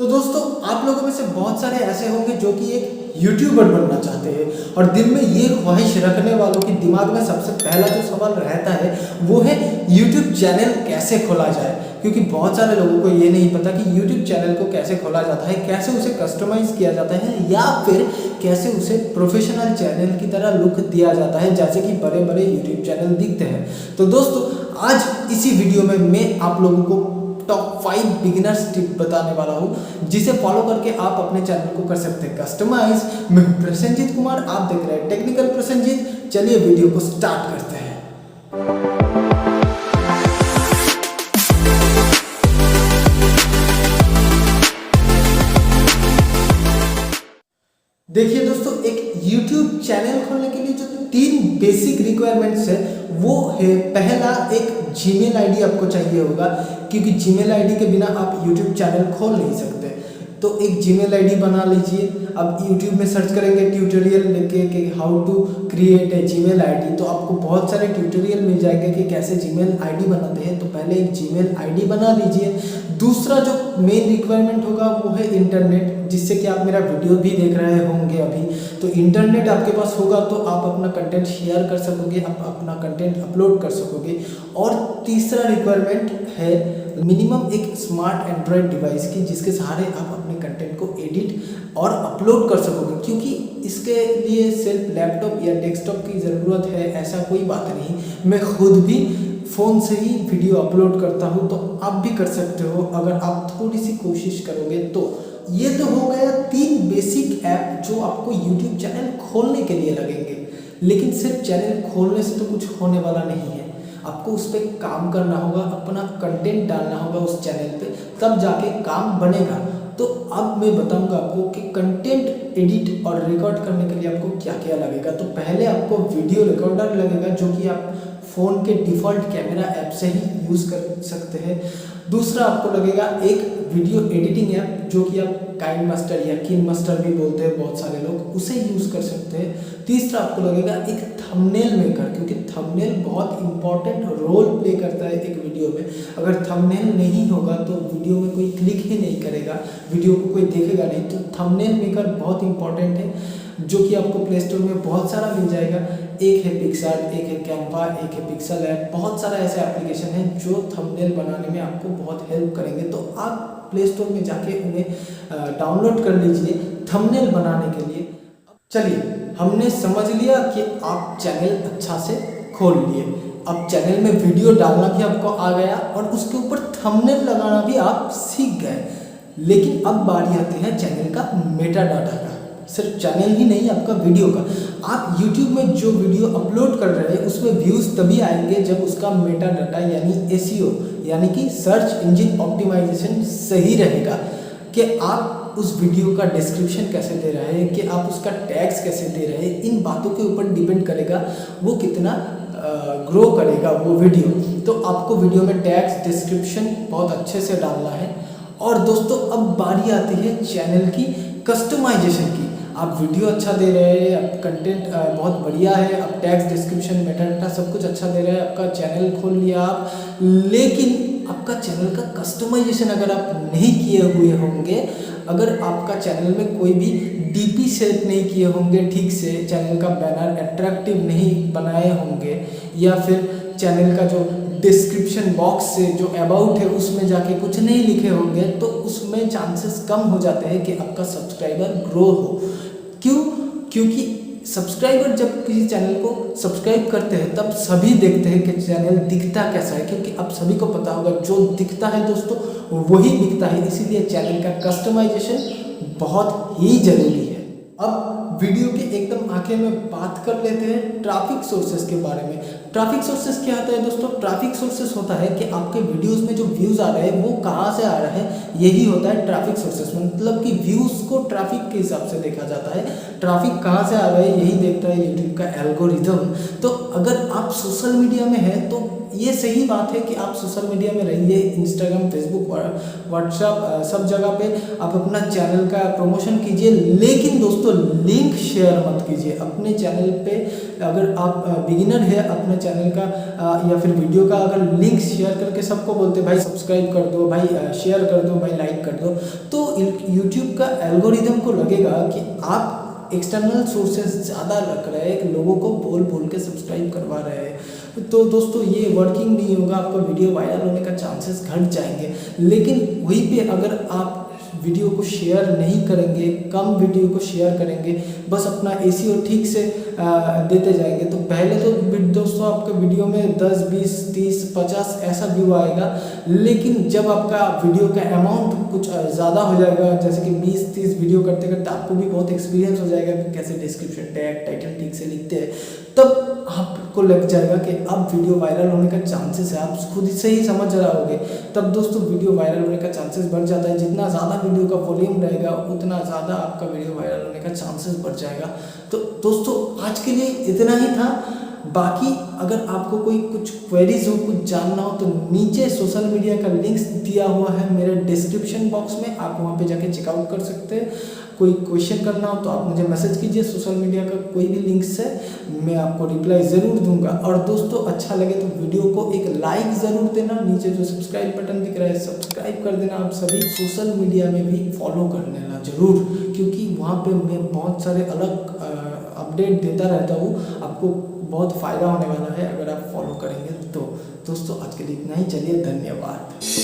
तो दोस्तों, आप लोगों में से बहुत सारे ऐसे होंगे जो कि एक यूट्यूबर बनना चाहते हैं और दिल में ये ख्वाहिश रखने वालों के दिमाग में सबसे पहला जो सवाल रहता है वो है यूट्यूब चैनल कैसे खोला जाए। क्योंकि बहुत सारे लोगों को ये नहीं पता कि यूट्यूब चैनल को कैसे खोला जाता है, कैसे उसे कस्टमाइज़ किया जाता है या फिर कैसे उसे प्रोफेशनल चैनल की तरह लुक दिया जाता है जैसे कि बड़े बड़े यूट्यूब चैनल दिखते हैं। तो दोस्तों, आज इसी वीडियो में मैं आप लोगों को टॉप 5 बिगिनर्स टिप बताने वाला हूँ जिसे फॉलो करके आप अपने चैनल को कर सकते हैं कस्टमाइज। मैं प्रसेंजीत कुमार, आप देख रहे हैं टेक्निकल प्रसेंजीत। चलिए वीडियो को स्टार्ट करते हैं। देखिए दोस्तों, एक YouTube चैनल खोलने के लिए जो 3 बेसिक रिक्वायरमेंट्स है वो है, पहला एक जीमेल आईडी आपको चाहिए होगा, क्योंकि जीमेल आईडी के बिना आप YouTube चैनल खोल नहीं सकते। तो एक जीमेल आईडी बना लीजिए। अब YouTube में सर्च करेंगे ट्यूटोरियल लेके कि how to create a Gmail ID, तो आपको बहुत सारे ट्यूटोरियल मिल जाएंगे कि कैसे जीमेल आईडी बनाते हैं। तो पहले एक जीमेल आईडी बना लीजिए। दूसरा जो मेन रिक्वायरमेंट होगा वो है इंटरनेट, जिससे कि आप मेरा वीडियो भी देख रहे होंगे अभी। तो इंटरनेट आपके पास होगा तो आप अपना कंटेंट शेयर कर सकोगे, आप अपना कंटेंट अपलोड कर सकोगे। और तीसरा रिक्वायरमेंट है मिनिमम एक स्मार्ट एंड्रॉयड डिवाइस की, जिसके सहारे आप अपने कंटेंट को एडिट और अपलोड कर सकोगे। क्योंकि इसके लिए सिर्फ लैपटॉप या डेस्कटॉप की ज़रूरत है ऐसा कोई बात नहीं। मैं खुद भी फ़ोन से ही वीडियो अपलोड करता हूँ, तो आप भी कर सकते हो अगर आप थोड़ी सी कोशिश करोगे तो। ये तो हो गया 3 बेसिक ऐप जो आपको यूट्यूब चैनल खोलने के लिए लगेंगे। लेकिन सिर्फ चैनल खोलने से तो कुछ होने वाला नहीं है, आपको उस पर काम करना होगा, अपना कंटेंट डालना होगा उस चैनल पे, तब जाके काम बनेगा। तो अब मैं बताऊंगा आपको कि कंटेंट एडिट और रिकॉर्ड करने के लिए आपको क्या क्या लगेगा। तो पहले आपको वीडियो रिकॉर्डर लगेगा, जो कि आप फ़ोन के डिफ़ॉल्ट कैमरा ऐप से ही यूज़ कर सकते हैं। दूसरा आपको लगेगा एक वीडियो एडिटिंग ऐप, जो कि आप काइन मास्टर या किन मास्टर भी बोलते हैं बहुत सारे लोग, उसे यूज़ कर सकते हैं। तीसरा आपको लगेगा एक थंबनेल मेकर, क्योंकि थंबनेल बहुत इंपॉर्टेंट रोल प्ले करता है एक वीडियो में। अगर थंबनेल नहीं होगा तो वीडियो में कोई क्लिक ही नहीं करेगा, वीडियो को कोई देखेगा नहीं। तो थंबनेल मेकर बहुत इंपॉर्टेंट है, जो कि आपको प्ले स्टोर में बहुत सारा मिल जाएगा। एक है पिक्सार्ट, एक है कैनवा, एक है पिक्सल ऐप, बहुत सारा ऐसे एप्लीकेशन है जो थंबनेल बनाने में आपको बहुत हेल्प करेंगे। तो आप प्ले स्टोर में जाके उन्हें डाउनलोड कर लीजिए थंबनेल बनाने के लिए। चलिए, हमने समझ लिया कि आप चैनल अच्छा से खोल लिए। अब चैनल में वीडियो डालना भी आपको आ गया और उसके ऊपर थंबनेल लगाना भी आप सीख गए। लेकिन अब बारी आती है चैनल का मेटाडाटा का। सिर्फ चैनल ही नहीं, आपका वीडियो का। आप YouTube में जो वीडियो अपलोड कर रहे हैं उसमें व्यूज़ तभी आएंगे जब उसका मेटाडाटा यानी SEO यानी कि सर्च इंजन ऑप्टिमाइजेशन सही रहेगा। कि आप उस वीडियो का डिस्क्रिप्शन कैसे दे रहे हैं, कि आप उसका टैग्स कैसे दे रहे हैं, इन बातों के ऊपर डिपेंड करेगा वो कितना ग्रो करेगा वो वीडियो। तो आपको वीडियो में टैग्स डिस्क्रिप्शन बहुत अच्छे से डालना है। और दोस्तों, अब बारी आती है चैनल की कस्टमाइजेशन की। आप वीडियो अच्छा दे रहे हैं, आप कंटेंट बहुत बढ़िया है, आप टैग्स डिस्क्रिप्शन मेटाडाटा सब कुछ अच्छा दे रहे हैं, आपका चैनल खोल लिया आप, लेकिन आपका चैनल का कस्टमाइजेशन अगर आप नहीं किए हुए होंगे, अगर आपका चैनल में कोई भी DP सेट नहीं किए होंगे ठीक से, चैनल का बैनर अट्रैक्टिव नहीं बनाए होंगे, या फिर चैनल का जो डिस्क्रिप्शन बॉक्स से जो अबाउट है उसमें जाके कुछ नहीं लिखे होंगे, तो उसमें चांसेस कम हो जाते हैं कि आपका सब्सक्राइबर ग्रो हो। क्यों? क्योंकि सब्सक्राइबर जब किसी चैनल को सब्सक्राइब करते हैं तब सभी देखते हैं कि चैनल दिखता कैसा है, क्योंकि अब सभी को पता होगा जो दिखता है दोस्तों वही दिखता है। इसीलिए चैनल का कस्टमाइजेशन बहुत ही ज़रूरी है। अब वीडियो के एकदम आखिर में बात कर लेते हैं ट्रैफिक सोर्सेस के बारे में। ट्रैफिक सोर्सेस क्या होता है दोस्तों? ट्रैफिक सोर्सेस होता है कि आपके वीडियोस में जो व्यूज़ आ रहे हैं वो कहाँ से आ रहे हैं, यही होता है ट्रैफिक सोर्सेस। मतलब कि व्यूज़ को ट्रैफिक के हिसाब से देखा जाता है, ट्रैफिक कहाँ से आ रहा है यही देखता है यूट्यूब का एल्गोरिथम। तो अगर आप सोशल मीडिया में हैं तो ये सही बात है कि आप सोशल मीडिया में रहिए, इंस्टाग्राम, फेसबुक, व्हाट्सएप सब जगह पे आप अपना चैनल का प्रमोशन कीजिए। लेकिन दोस्तों, लिंक शेयर मत कीजिए अपने चैनल पे। अगर आप बिगिनर है, अपने चैनल का या फिर वीडियो का अगर लिंक शेयर करके सबको बोलते भाई सब्सक्राइब कर दो, भाई शेयर कर दो, भाई लाइक कर दो, तो यूट्यूब का एल्गोरिदम को लगेगा कि आप एक्सटर्नल सोर्सेज ज़्यादा रख रहे हैं, लोगों को बोल बोल के सब्सक्राइब करवा रहे हैं, तो दोस्तों ये वर्किंग नहीं होगा, आपका वीडियो वायरल होने का चांसेस घट जाएंगे। लेकिन वहीं पे अगर आप वीडियो को शेयर नहीं करेंगे, कम वीडियो को शेयर करेंगे, बस अपना एसीओ ठीक से देते जाएंगे, तो पहले तो दोस्तों आपके वीडियो में 10, 20, 30, 50 ऐसा व्यू आएगा। लेकिन जब आपका वीडियो का अमाउंट कुछ ज़्यादा हो जाएगा, जैसे कि 20-30 वीडियो करते करते आपको भी बहुत एक्सपीरियंस हो जाएगा कि कैसे डिस्क्रिप्शन टैग टाइटल ठीक से लिखते हैं, तब आपको लग जाएगा कि अब वीडियो वायरल होने का चांसेस है, आप खुद से ही समझ रहे होगे, तब दोस्तों वीडियो वायरल होने का चांसेस बढ़ जाता है। जितना ज़्यादा वीडियो का वॉल्यूम रहेगा उतना ज़्यादा आपका वीडियो वायरल होने का चांसेस बढ़ जाएगा। तो दोस्तों आज के लिए इतना ही था। बाकी अगर आपको कोई कुछ क्वेरीज हो, कुछ जानना हो, तो नीचे सोशल मीडिया का लिंक्स दिया हुआ है मेरे डिस्क्रिप्शन बॉक्स में, आप वहाँ पे जाके चेकआउट कर सकते हैं। कोई क्वेश्चन करना हो तो आप मुझे मैसेज कीजिए, सोशल मीडिया का कोई भी लिंक से मैं आपको रिप्लाई ज़रूर दूंगा। और दोस्तों अच्छा लगे तो वीडियो को एक लाइक ज़रूर देना, नीचे जो सब्सक्राइब बटन दिख रहा है सब्सक्राइब कर देना। आप सभी सोशल मीडिया में भी फॉलो कर लेना ज़रूर, क्योंकि वहाँ पे मैं बहुत सारे अलग अपडेट देता रहता हूँ, आपको बहुत फ़ायदा होने वाला है अगर आप फॉलो करेंगे। तो दोस्तों आज के लिए इतना ही, चलिए धन्यवाद।